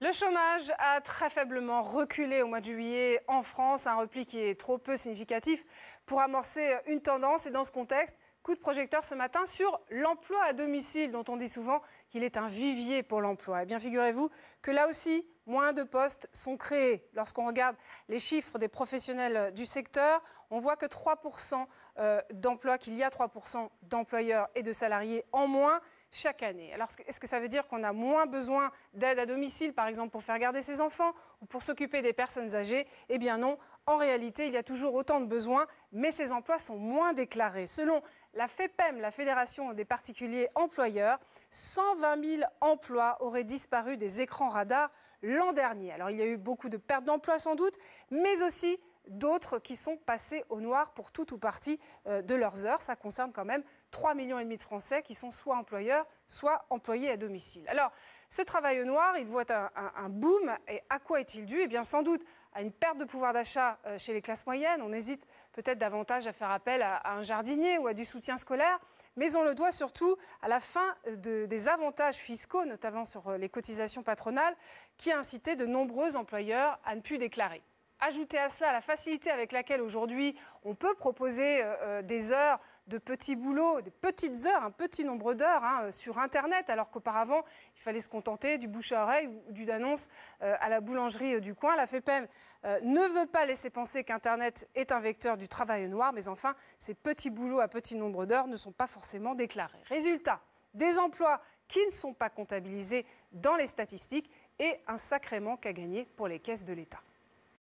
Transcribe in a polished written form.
Le chômage a très faiblement reculé au mois de juillet en France, un repli qui est trop peu significatif pour amorcer une tendance. Et dans ce contexte, coup de projecteur ce matin sur l'emploi à domicile, dont on dit souvent qu'il est un vivier pour l'emploi. Eh bien, figurez-vous que là aussi, moins de postes sont créés. Lorsqu'on regarde les chiffres des professionnels du secteur, on voit que 3% d'emplois, qu'il y a 3% d'employeurs et de salariés en moins chaque année. Alors, est-ce que ça veut dire qu'on a moins besoin d'aide à domicile, par exemple pour faire garder ses enfants ou pour s'occuper des personnes âgées? Eh bien non, en réalité, il y a toujours autant de besoins, mais ces emplois sont moins déclarés. Selon la FEPEM, la Fédération des particuliers employeurs, 120 000 emplois auraient disparu des écrans radars l'an dernier. Alors, il y a eu beaucoup de pertes d'emplois sans doute, mais aussi d'autres qui sont passés au noir pour tout ou partie de leurs heures. Ça concerne quand même 3,5 millions de Français qui sont soit employeurs, soit employés à domicile. Alors, ce travail au noir, il voit un boom. Et à quoi est-il dû? Eh bien, sans doute à une perte de pouvoir d'achat chez les classes moyennes. On hésite peut-être davantage à faire appel à un jardinier ou à du soutien scolaire. Mais on le doit surtout à la fin des avantages fiscaux, notamment sur les cotisations patronales, qui a incité de nombreux employeurs à ne plus déclarer. Ajoutez à cela la facilité avec laquelle aujourd'hui on peut proposer des heures de petits boulots, des petites heures, un petit nombre d'heures sur Internet, alors qu'auparavant il fallait se contenter du bouche à oreille ou d'une annonce à la boulangerie du coin. La FEPEM ne veut pas laisser penser qu'Internet est un vecteur du travail au noir, mais enfin ces petits boulots à petit nombre d'heures ne sont pas forcément déclarés. Résultat, des emplois qui ne sont pas comptabilisés dans les statistiques et un sacré manque à gagner pour les caisses de l'État.